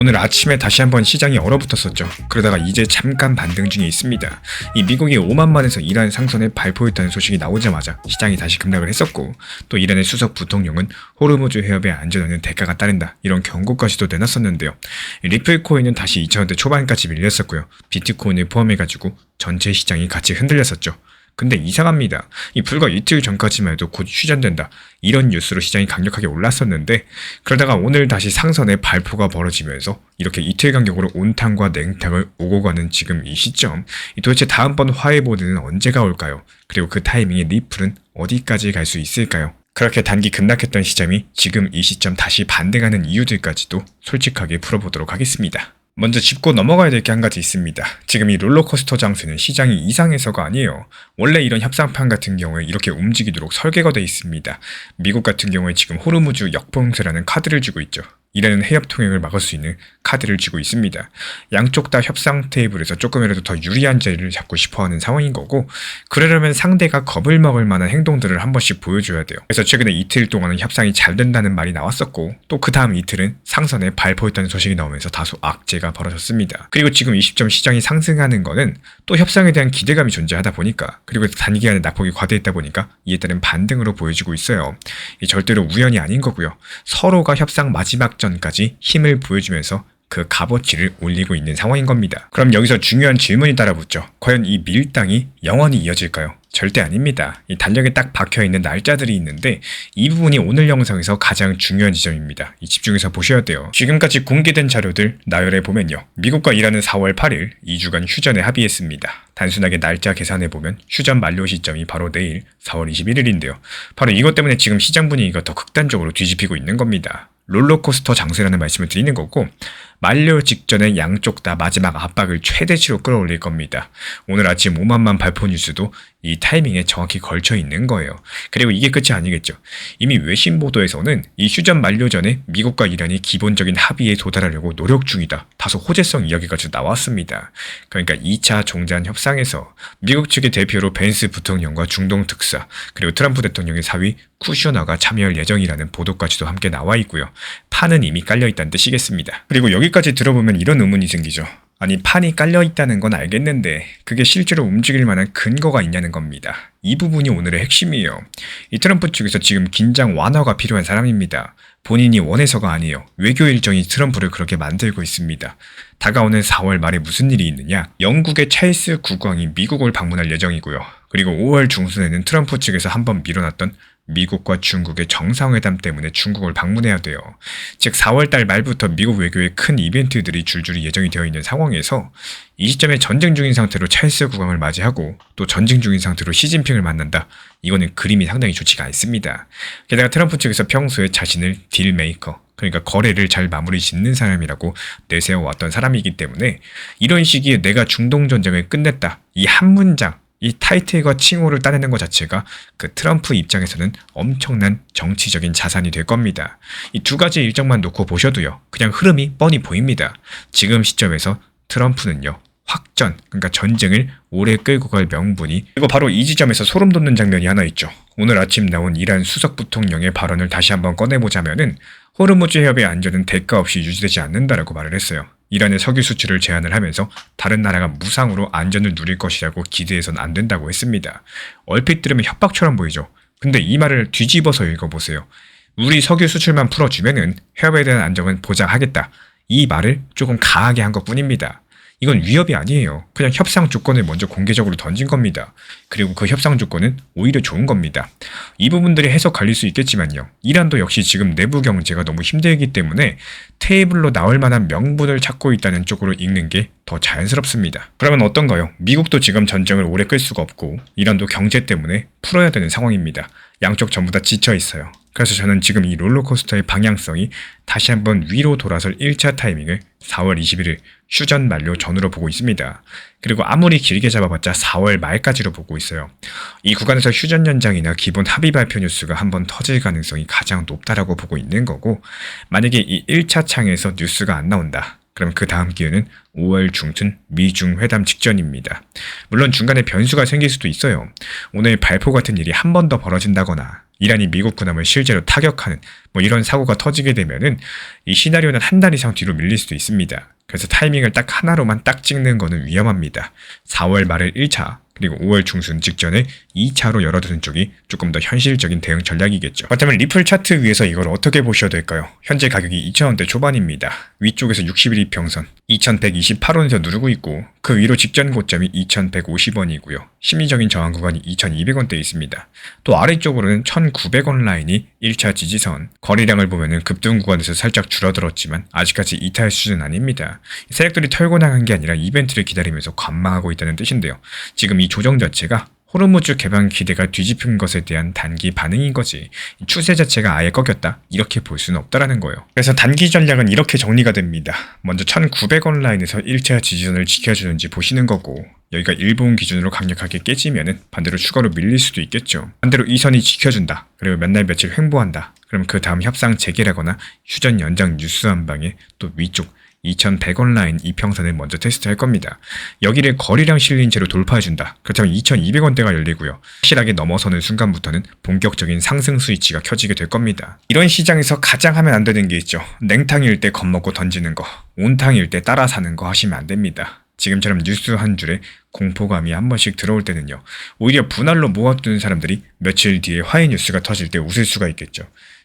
오늘 아침에 다시 한번 시장이 얼어붙었었죠. 그러다가 이제 잠깐 반등 중에 있습니다. 이 미국이 5만만에서 이란 상선에 발포했다는 소식이 나오자마자 시장이 다시 급락을 했었고, 또 이란의 수석 부통령은 호르무즈 해협의 안전에는 대가가 따른다, 이런 경고까지도 내놨었는데요. 리플 코인은 다시 2,000원대 초반까지 밀렸었고요. 비트코인을 포함해가지고 전체 시장이 같이 흔들렸었죠. 근데 이상합니다. 이 불과 이틀 전까지만 해도 곧 휴전된다, 이런 뉴스로 시장이 강력하게 올랐었는데, 그러다가 오늘 다시 상선의 발포가 벌어지면서 이렇게 이틀 간격으로 온탕과 냉탕을 오고 가는 지금 이 시점, 도대체 다음번 화해 모드는 언제가 올까요? 그리고 그 타이밍에 리플은 어디까지 갈 수 있을까요? 그렇게 단기 급락했던 시점이 지금 이 시점 다시 반등하는 이유들까지도 솔직하게 풀어보도록 하겠습니다. 먼저 짚고 넘어가야 될 게 한 가지 있습니다. 지금 이 롤러코스터 장세는 시장이 이상해서가 아니에요. 원래 이런 협상판 같은 경우에 이렇게 움직이도록 설계가 되어 있습니다. 미국 같은 경우에 지금 호르무즈 역봉쇄라는 카드를 쥐고 있죠. 이라는 해협 통행을 막을 수 있는 카드를 쥐고 있습니다. 양쪽 다 협상 테이블에서 조금이라도 더 유리한 자리를 잡고 싶어하는 상황인 거고, 그러려면 상대가 겁을 먹을 만한 행동들을 한 번씩 보여줘야 돼요. 그래서 최근에 이틀 동안은 협상이 잘 된다는 말이 나왔었고, 또 그 다음 이틀은 상선에 발포했다는 소식이 나오면서 다소 악재가 벌어졌습니다. 그리고 지금 20점 시장이 상승하는 거는 또 협상에 대한 기대감이 존재하다 보니까, 그리고 단기간에 낙폭이 과대했다 보니까 이에 따른 반등으로 보여지고 있어요. 절대로 우연이 아닌 거고요. 서로가 협상 마지막 전까지 힘을 보여주면서 그 값어치를 올리고 있는 상황인 겁니다. 그럼 여기서 중요한 질문이 따라붙죠. 과연 이 밀당이 영원히 이어질까요? 절대 아닙니다. 이 달력에 딱 박혀있는 날짜들이 있는데, 이 부분이 오늘 영상에서 가장 중요한 지점입니다. 집중해서 보셔야 돼요. 지금까지 공개된 자료들 나열해 보면요, 미국과 이란은 4월 8일 2주간 휴전에 합의했습니다. 단순하게 날짜 계산해보면 휴전 만료 시점이 바로 내일 4월 21일인데요. 바로 이것 때문에 지금 시장 분위기가 더 극단적으로 뒤집히고 있는 겁니다. 롤러코스터 장세라는 말씀을 드리는 거고, 만료 직전에 양쪽 다 마지막 압박을 최대치로 끌어올릴 겁니다. 오늘 아침 5만만 발포 뉴스도 이 타이밍에 정확히 걸쳐 있는 거예요. 그리고 이게 끝이 아니겠죠. 이미 외신 보도에서는 이 휴전 만료 전에 미국과 이란이 기본적인 합의에 도달하려고 노력 중이다, 다소 호재성 이야기까지 나왔습니다. 그러니까 2차 종전 협상에서 미국 측의 대표로 벤스 부통령과 중동 특사, 그리고 트럼프 대통령의 사위 쿠셔너가 참여할 예정이라는 보도까지도 함께 나와 있고요. 판은 이미 깔려 있다는 뜻이겠습니다. 그리고 여기까지 들어보면 이런 의문이 생기죠. 아니, 판이 깔려 있다는 건 알겠는데 그게 실제로 움직일 만한 근거가 있냐는 겁니다. 이 부분이 오늘의 핵심이에요. 이 트럼프 측에서 지금 긴장 완화가 필요한 사람입니다. 본인이 원해서가 아니에요. 외교 일정이 트럼프를 그렇게 만들고 있습니다. 다가오는 4월 말에 무슨 일이 있느냐? 영국의 찰스 국왕이 미국을 방문할 예정이고요. 그리고 5월 중순에는 트럼프 측에서 한번 밀어놨던 미국과 중국의 정상회담 때문에 중국을 방문해야 돼요. 즉 4월달 말부터 미국 외교에 큰 이벤트들이 줄줄이 예정이 되어 있는 상황에서 이 시점에 전쟁 중인 상태로 찰스 국왕을 맞이하고 또 전쟁 중인 상태로 시진핑을 만난다, 이거는 그림이 상당히 좋지가 않습니다. 게다가 트럼프 측에서 평소에 자신을 딜메이커, 그러니까 거래를 잘 마무리 짓는 사람이라고 내세워왔던 사람이기 때문에 이런 시기에 내가 중동 전쟁을 끝냈다, 이 한 문장, 이 타이틀과 칭호를 따내는 것 자체가 그 트럼프 입장에서는 엄청난 정치적인 자산이 될 겁니다. 이 두 가지 일정만 놓고 보셔도요, 그냥 흐름이 뻔히 보입니다. 지금 시점에서 트럼프는요, 확전, 그러니까 전쟁을 오래 끌고 갈 명분이, 그리고 바로 이 지점에서 소름 돋는 장면이 하나 있죠. 오늘 아침 나온 이란 수석 부통령의 발언을 다시 한번 꺼내보자면은 호르무즈 해협의 안전은 대가 없이 유지되지 않는다라고 말을 했어요. 이란의 석유 수출을 제한을 하면서 다른 나라가 무상으로 안전을 누릴 것이라고 기대해서는 안 된다고 했습니다. 얼핏 들으면 협박처럼 보이죠. 근데 이 말을 뒤집어서 읽어보세요. 우리 석유 수출만 풀어주면은 해협에 대한 안정은 보장하겠다, 이 말을 조금 강하게 한 것뿐입니다. 이건 위협이 아니에요. 그냥 협상 조건을 먼저 공개적으로 던진 겁니다. 그리고 그 협상 조건은 오히려 좋은 겁니다. 이 부분들이 해석 갈릴 수 있겠지만요, 이란도 역시 지금 내부 경제가 너무 힘들기 때문에 테이블로 나올 만한 명분을 찾고 있다는 쪽으로 읽는 게 더 자연스럽습니다. 그러면 어떤가요? 미국도 지금 전쟁을 오래 끌 수가 없고 이란도 경제 때문에 풀어야 되는 상황입니다. 양쪽 전부 다 지쳐 있어요. 그래서 저는 지금 이 롤러코스터의 방향성이 다시 한번 위로 돌아설 1차 타이밍을 4월 21일 휴전 만료 전으로 보고 있습니다. 그리고 아무리 길게 잡아봤자 4월 말까지로 보고 있어요. 이 구간에서 휴전 연장이나 기본 합의 발표 뉴스가 한번 터질 가능성이 가장 높다라고 보고 있는 거고, 만약에 이 1차 창에서 뉴스가 안 나온다, 그럼 그 다음 기회는 5월 중순 미중 회담 직전입니다. 물론 중간에 변수가 생길 수도 있어요. 오늘 발포 같은 일이 한 번 더 벌어진다거나 이란이 미국 군함을 실제로 타격하는 이런 사고가 터지게 되면은 이 시나리오는 한 달 이상 뒤로 밀릴 수도 있습니다. 그래서 타이밍을 딱 하나로만 딱 찍는 거는 위험합니다. 4월 말을 1차 그리고 5월 중순 직전에 2차로 열어두는 쪽이 조금 더 현실적인 대응 전략이겠죠. 그렇다면 리플 차트 위에서 이걸 어떻게 보셔야 될까요? 현재 가격이 2,000원대 초반입니다. 위쪽에서 60일 이평선 2,128원에서 누르고 있고 그 위로 직전 고점이 2,150원이고요. 심리적인 저항 구간이 2,200원대에 있습니다. 또 아래쪽으로는 1,900원 라인이 1차 지지선, 거래량을 보면은 급등 구간에서 살짝 줄어들었지만 아직까지 이탈 수준은 아닙니다. 세력들이 털고 나간 게 아니라 이벤트를 기다리면서 관망하고 있다는 뜻인데요. 지금 이 조정 자체가 호르무즈 개방 기대가 뒤집힌 것에 대한 단기 반응인 거지 추세 자체가 아예 꺾였다 이렇게 볼 수는 없다라는 거예요. 그래서 단기 전략은 이렇게 정리가 됩니다. 먼저 1,900원 라인에서 1차 지지선을 지켜주는지 보시는 거고 여기가 일본 기준으로 강력하게 깨지면은 반대로 추가로 밀릴 수도 있겠죠. 반대로 이 선이 지켜준다. 그리고 몇 날 며칠 횡보한다. 그럼 그 다음 협상 재개라거나 휴전 연장 뉴스 한 방에 또 위쪽 2,100원 라인 이평선을 먼저 테스트할 겁니다. 여기를 거리량 실린 채로 돌파해준다. 그렇다면 2,200원대가 열리고요. 확실하게 넘어서는 순간부터는 본격적인 상승 스위치가 켜지게 될 겁니다. 이런 시장에서 가장 하면 안 되는 게 있죠. 냉탕일 때 겁먹고 던지는 거, 온탕일 때 따라 사는 거 하시면 안 됩니다. 지금처럼 뉴스 한 줄에 공포감이 한 번씩 들어올 때는요. 오히려 분할로 모아두는 사람들이 며칠 뒤에 화해 뉴스가 터질 때 웃을 수가 있겠죠.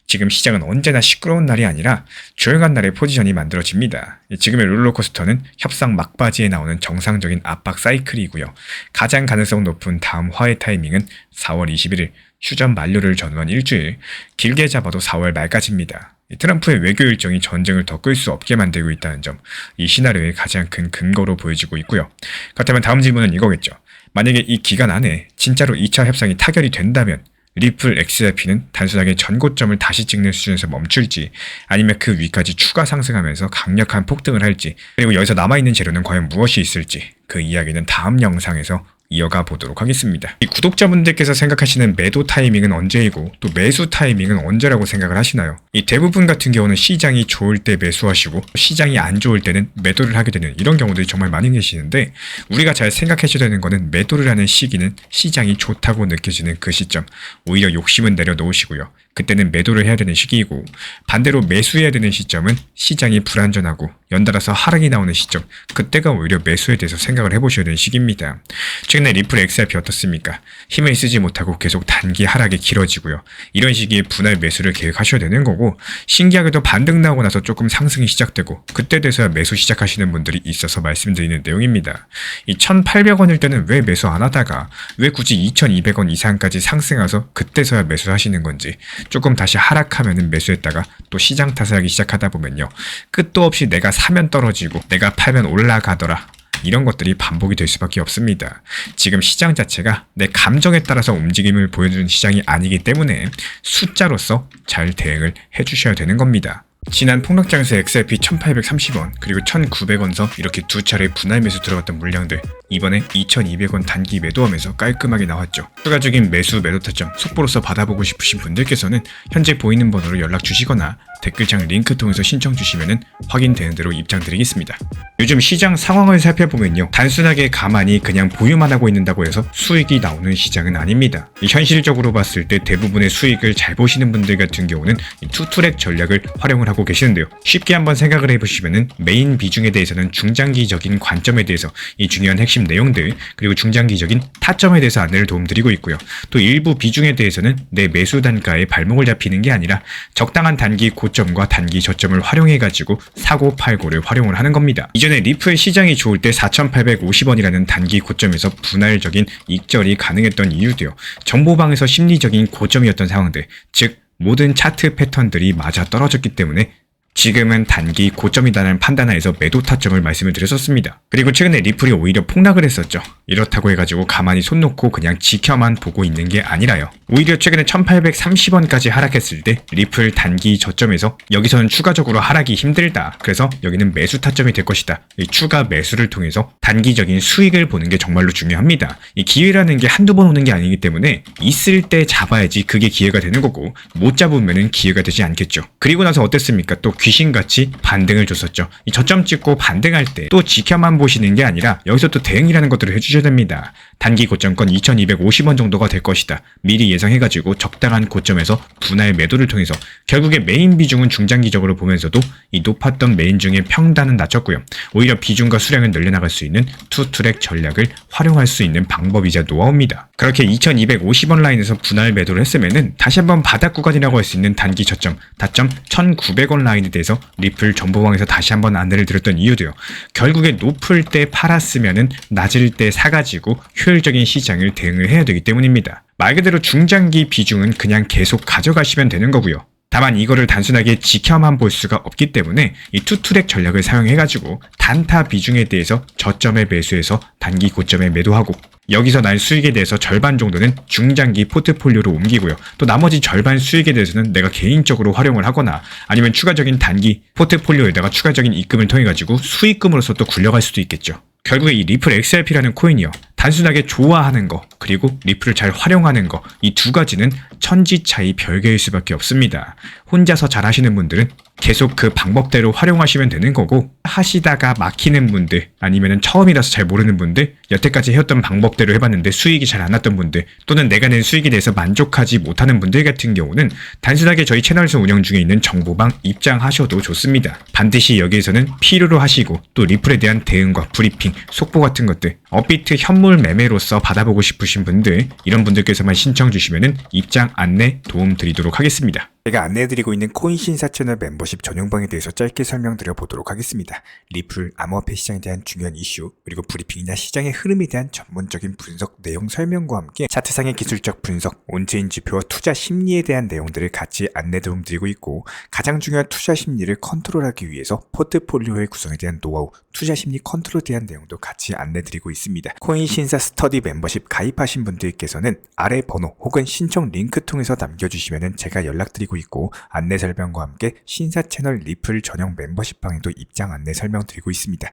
지금 시장은 언제나 시끄러운 날이 아니라 조용한 날의 포지션이 만들어집니다. 지금의 롤러코스터는 협상 막바지에 나오는 정상적인 압박 사이클이고요. 가장 가능성 높은 다음 화해 타이밍은 4월 21일 휴전 만료를 전후한 일주일, 길게 잡아도 4월 말까지입니다. 트럼프의 외교 일정이 전쟁을 더 끌 수 없게 만들고 있다는 점, 이 시나리오의 가장 큰 근거로 보여지고 있고요. 그렇다면 다음 질문은 이거겠죠. 만약에 이 기간 안에 진짜로 2차 협상이 타결이 된다면 리플 XRP는 단순하게 전고점을 다시 찍는 수준에서 멈출지 아니면 그 위까지 추가 상승하면서 강력한 폭등을 할지 그리고 여기서 남아있는 재료는 과연 무엇이 있을지 그 이야기는 다음 영상에서 이어가 보도록 하겠습니다. 이 구독자분들께서 생각하시는 매도 타이밍은 언제이고 또 매수 타이밍은 언제라고 생각을 하시나요? 이 대부분 같은 경우는 시장이 좋을 때 매수하시고 시장이 안 좋을 때는 매도를 하게 되는 이런 경우들이 정말 많이 계시는데 우리가 잘 생각하셔야 되는 거는 매도를 하는 시기는 시장이 좋다고 느껴지는 그 시점 오히려 욕심은 내려놓으시고요. 그때는 매도를 해야 되는 시기이고 반대로 매수해야 되는 시점은 시장이 불안전하고 연달아서 하락이 나오는 시점 그때가 오히려 매수에 대해서 생각을 해보셔야 되는 시기입니다. 최근에 리플 XRP 어떻습니까? 힘을 쓰지 못하고 계속 단기 하락이 길어지고요. 이런 시기에 분할 매수를 계획하셔야 되는 거고 신기하게도 반등 나오고 나서 조금 상승이 시작되고 그때 돼서야 매수 시작하시는 분들이 있어서 말씀드리는 내용입니다. 이 1,800원일 때는 왜 매수 안 하다가 왜 굳이 2,200원 이상까지 상승해서 그때서야 매수하시는 건지 조금 다시 하락하면은 매수했다가 또 시장 탓을 하기 시작하다 보면요. 끝도 없이 내가 사면 떨어지고 내가 팔면 올라가더라. 이런 것들이 반복이 될 수밖에 없습니다. 지금 시장 자체가 내 감정에 따라서 움직임을 보여주는 시장이 아니기 때문에 숫자로서 잘 대응을 해주셔야 되는 겁니다. 지난 폭락장에서 XRP 1830원 그리고 1900원서 이렇게 두 차례 분할 매수 들어갔던 물량들 이번에 2200원 단기 매도하면서 깔끔하게 나왔죠. 추가적인 매수 매도 타점 속보로서 받아보고 싶으신 분들께서는 현재 보이는 번호로 연락 주시거나 댓글창 링크 통해서 신청 주시면 확인되는 대로 입장 드리겠습니다. 요즘 시장 상황을 살펴보면요. 단순하게 가만히 그냥 보유만 하고 있는다고 해서 수익이 나오는 시장은 아닙니다. 현실적으로 봤을 때 대부분의 수익을 잘 보시는 분들 같은 경우는 투트랙 전략을 활용을 하고 계시는데요. 쉽게 한번 생각을 해보시면 메인 비중에 대해서는 중장기적인 관점에 대해서 이 중요한 핵심 내용들 그리고 중장기적인 타점에 대해서 안내를 도움드리고 있고요. 또 일부 비중에 대해서는 내 매수 단가에 발목을 잡히는 게 아니라 적당한 단기 고점과 단기 저점을 활용해가지고 사고 팔고를 활용을 하는 겁니다. 이전에 리플 시장이 좋을 때 4,850원이라는 단기 고점에서 분할적인 익절이 가능했던 이유도요. 정보방에서 심리적인 고점이었던 상황들, 즉 모든 차트 패턴들이 맞아 떨어졌기 때문에 지금은 단기 고점이다는 판단하에서 매도 타점을 말씀을 드렸었습니다. 그리고 최근에 리플이 오히려 폭락을 했었죠. 이렇다고 해가지고 가만히 손 놓고 그냥 지켜만 보고 있는 게 아니라요. 오히려 최근에 1830원까지 하락했을 때 리플 단기 저점에서 여기서는 추가적으로 하락이 힘들다. 그래서 여기는 매수 타점이 될 것이다. 이 추가 매수를 통해서 단기적인 수익을 보는 게 정말로 중요합니다. 이 기회라는 게 한두 번 오는 게 아니기 때문에 있을 때 잡아야지 그게 기회가 되는 거고 못 잡으면은 기회가 되지 않겠죠. 그리고 나서 어땠습니까? 또 귀신같이 반등을 줬었죠. 이 저점 찍고 반등할 때 또 지켜만 보시는 게 아니라 여기서 또 대응이라는 것들을 해주셔야 됩니다. 단기 고점권 2250원 정도가 될 것이다. 미리 예상해가지고 적당한 고점에서 분할 매도를 통해서 결국에 메인 비중은 중장기적으로 보면서도 이 높았던 메인 중에 평단은 낮췄고요. 오히려 비중과 수량을 늘려나갈 수 있는 투트랙 전략을 활용할 수 있는 방법이자 노하우입니다. 그렇게 2250원 라인에서 분할 매도를 했으면은 다시 한번 바닥 구간이라고 할 수 있는 단기 저점, 다점 1900원 라인에 대해서 리플 전보방에서 다시 한번 안내를 드렸던 이유도요. 결국에 높을 때 팔았으면은 낮을 때 사가지고 효율적인 시장을 대응을 해야 되기 때문입니다. 말 그대로 중장기 비중은 그냥 계속 가져가시면 되는 거고요. 다만 이거를 단순하게 지켜만 볼 수가 없기 때문에 이 투트랙 전략을 사용해가지고 단타 비중에 대해서 저점에 매수해서 단기 고점에 매도하고 여기서 날 수익에 대해서 절반 정도는 중장기 포트폴리오로 옮기고요. 또 나머지 절반 수익에 대해서는 내가 개인적으로 활용을 하거나 아니면 추가적인 단기 포트폴리오에다가 추가적인 입금을 통해 가지고 수익금으로서 또 굴려갈 수도 있겠죠. 결국에 이 리플 XRP라는 코인이요. 단순하게 좋아하는 거 그리고 리플을 잘 활용하는 거 이 두 가지는 천지 차이 별개일 수밖에 없습니다. 혼자서 잘 하시는 분들은 계속 그 방법대로 활용하시면 되는 거고 하시다가 막히는 분들 아니면 처음이라서 잘 모르는 분들 여태까지 해왔던 방법대로 해봤는데 수익이 잘 안 났던 분들 또는 내가 낸 수익에 대해서 만족하지 못하는 분들 같은 경우는 단순하게 저희 채널에서 운영 중에 있는 정보방 입장하셔도 좋습니다. 반드시 여기에서는 필요로 하시고 또 리플에 대한 대응과 브리핑, 속보 같은 것들 업비트 현물 매매로서 받아보고 싶으신 분들 이런 분들께서만 신청 주시면은 입장 안내 도움 드리도록 하겠습니다. 제가 안내해드리고 있는 코인 신사 채널 멤버십 전용방에 대해서 짧게 설명드려 보도록 하겠습니다. 리플, 암호화폐 시장에 대한 중요한 이슈, 그리고 브리핑이나 시장의 흐름에 대한 전문적인 분석 내용 설명과 함께 차트상의 기술적 분석, 온체인 지표와 투자 심리에 대한 내용들을 같이 안내 도움 드리고 있고 가장 중요한 투자 심리를 컨트롤하기 위해서 포트폴리오의 구성에 대한 노하우, 투자 심리 컨트롤에 대한 내용도 같이 안내 드리고 있습니다. 코인 신사 스터디 멤버십 가입하신 분들께서는 아래 번호 혹은 신청 링크 통해서 남겨주시면 제가 연락드리고 있고 안내 설명과 함께 신사 채널 리플 전용 멤버십 방에도 입장 안내 설명드리고 있습니다.